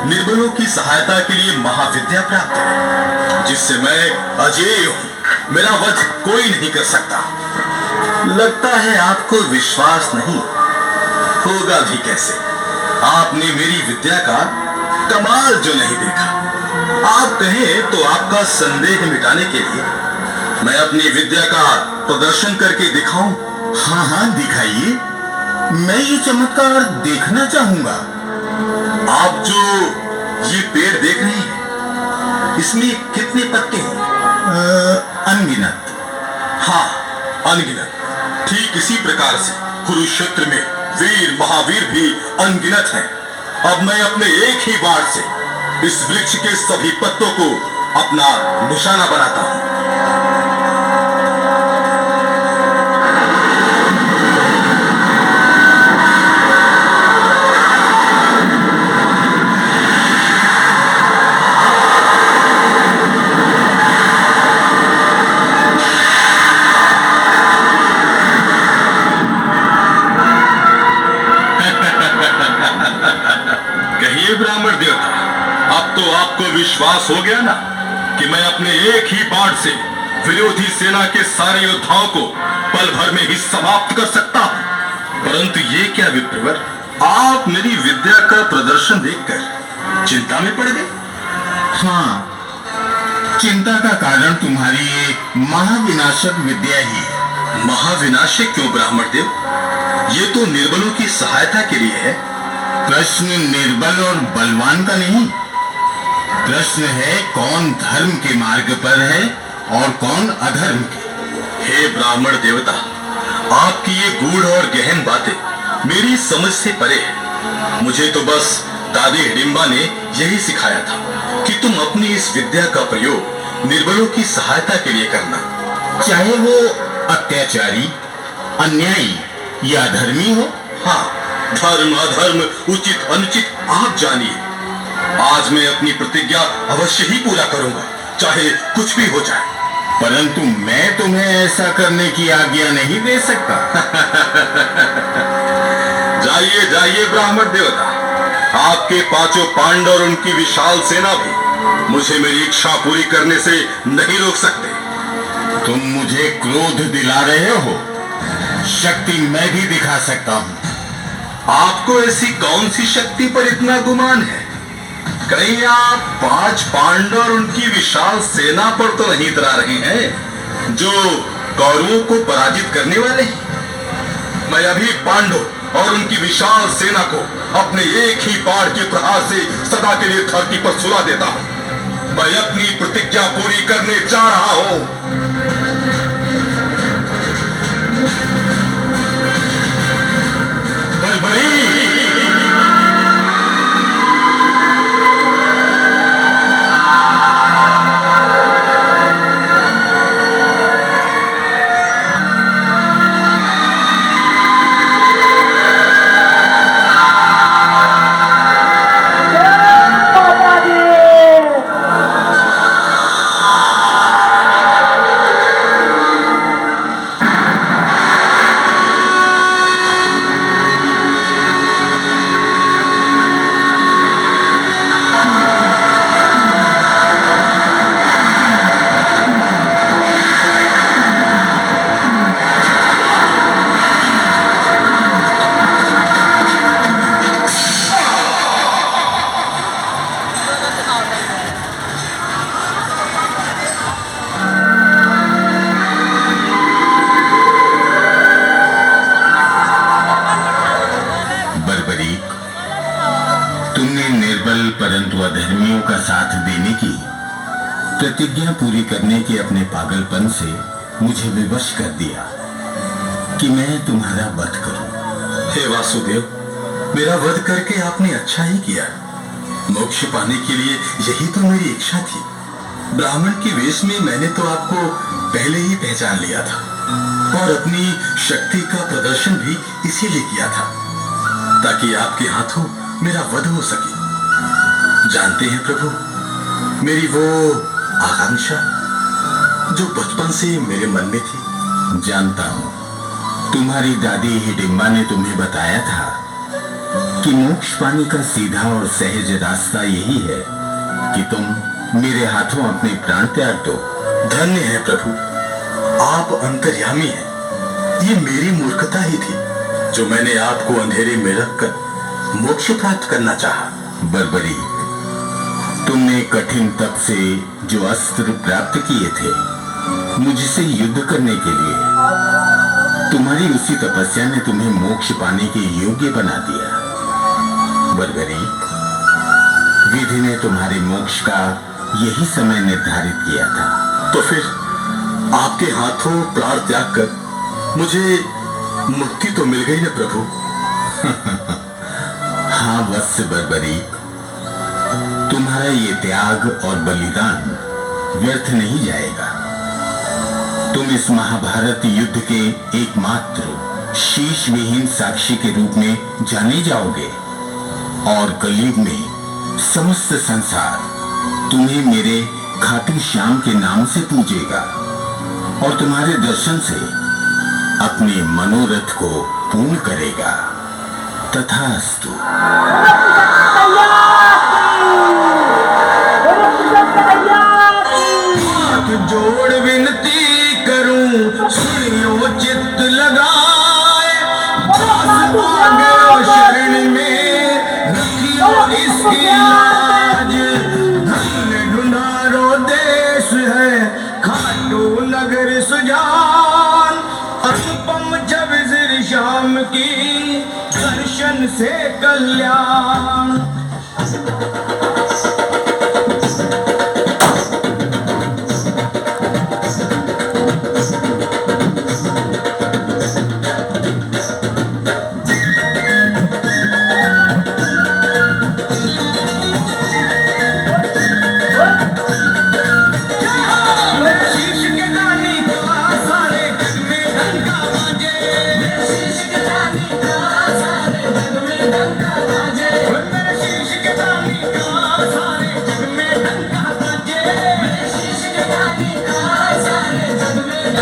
निर्बलों की सहायता के लिए महाविद्या प्राप्त है, जिससे मैं अजेय हूं। मेरा वध कोई नहीं कर सकता। लगता है आपको विश्वास नहीं, होगा भी कैसे। आपने मेरी विद्या का कमाल जो नहीं देखा। आप कहें तो आपका संदेह मिटाने के लिए मैं अपनी विद्या का प्रदर्शन करके दिखाऊं? हाँ हाँ, दिखाइए। मैं ये चमत्कार देखना चाहूंगा। आप जो ये पेड़ देख रहे हैं, इसमें कितने पत्ते हैं? अनगिनत। हाँ, अनगिनत। ठीक इसी प्रकार से कुरुक्षेत्र में वीर महावीर भी अनगिनत हैं। अब मैं अपने एक ही बाण से इस वृक्ष के सभी पत्तों को अपना निशाना बनाता हूं। ब्राह्मण देवता, अब तो आपको विश्वास हो गया ना कि मैं अपने एक ही बाण से विरोधी सेना के सारे योद्धाओं को पल भर में ही समाप्त कर सकता हूं। परंतु ये क्या विप्रवर, आप मेरी विद्या का प्रदर्शन देखकर चिंता में पड़ गए? हाँ, चिंता का कारण तुम्हारी ये महाविनाशक विद्या ही है। महाविनाशक क्यों ब्राह्मण देव? ये तो निर्बलों की सहायता के लिए है। प्रश्न निर्बल और बलवान का नहीं, प्रश्न है कौन धर्म के मार्ग पर है और कौन अधर्म के। हे ब्राह्मण देवता, आपकी ये गूढ़ और गहन बातें मेरी समझ से परे है। मुझे तो बस दादी हिडिंबा ने यही सिखाया था कि तुम अपनी इस विद्या का प्रयोग निर्बलों की सहायता के लिए करना, चाहे वो अत्याचारी, अन्यायी या अधर्मी हो। हाँ, धर्म अधर्म, उचित अनुचित आप जानिए। आज मैं अपनी प्रतिज्ञा अवश्य ही पूरा करूंगा, चाहे कुछ भी हो जाए। परंतु मैं तुम्हें ऐसा करने की आज्ञा नहीं दे सकता। जाइए जाइए ब्राह्मण देवता, आपके पांचों पांडव और उनकी विशाल सेना भी मुझे मेरी इच्छा पूरी करने से नहीं रोक सकते। तुम मुझे क्रोध दिला रहे हो, शक्ति मैं भी दिखा सकता हूं। आपको ऐसी कौन सी शक्ति पर इतना गुमान है? कहीं आप 5 पांडव और उनकी विशाल सेना पर तो नहीं इतरा रहे हैं जो कौरवों को पराजित करने वाले हैं? मैं अभी पांडव और उनकी विशाल सेना को अपने एक ही बाण के प्रहार से सदा के लिए धरती पर सुला देता हूं। मैं अपनी प्रतिज्ञा पूरी करने जा रहा हूं। परंतु अधर्मियों का साथ देने की प्रतिज्ञा पूरी करने के अपने पागलपन से मुझे विवश कर दिया कि मैं तुम्हारा वध करूं। हे वासुदेव, मेरा वध करके आपने अच्छा ही किया। मोक्ष पाने के लिए यही तो मेरी इच्छा थी। ब्राह्मण के वेश में मैंने तो आपको पहले ही पहचान लिया था और अपनी शक्ति का प्रदर्शन भी इसीलिए किया था ताकि आपके हाथों मेरा वध हो सके। जानते हैं प्रभु, मेरी वो आकांक्षा जो बचपन से मेरे मन में थी। जानता हूं, तुम्हारी दादी हिडिंबा ने तुम्हें बताया था कि मोक्ष पाने का सीधा और सहज रास्ता यही है कि तुम मेरे हाथों अपने प्राण त्याग दो। धन्य है प्रभु, आप अंतर्यामी हैं। ये मेरी मूर्खता ही थी जो मैंने आपको अंधेरे में रखकर मोक्ष प्राप्त करना चाहा। बर्बरी, तुमने कठिन तप से जो अस्त्र प्राप्त किए थे मुझसे युद्ध करने के लिए, तुम्हारी उसी तपस्या ने तुम्हें मोक्ष पाने के योग्य बना दिया। बर्बरी, विधि ने तुम्हारे मोक्ष का यही समय निर्धारित किया था। तो फिर आपके हाथों प्राण त्याग कर मुझे मुक्ति तो मिल गई ना प्रभु। हाँ वत्स बर्बरी, तुम्हारा ये त्याग और बलिदान व्यर्थ नहीं जाएगा। तुम इस महाभारत युद्ध के एकमात्र शीश विहीन साक्षी के रूप में जाने जाओगे और कलयुग में समस्त संसार तुम्हें मेरे खाटू श्याम के नाम से पूजेगा और तुम्हारे दर्शन से अपने मनोरथ को पूर्ण करेगा। तथास्तु। हाथ जोड़ विनती करूं, सुनियो चित्त लगाए, शरण में रखियो इसकी लाज। धन्य ढूंढारो देश है खाटू नगर सुजान, अनुपम जब श्री श्याम की दर्शन से कल्याण। सारे जग में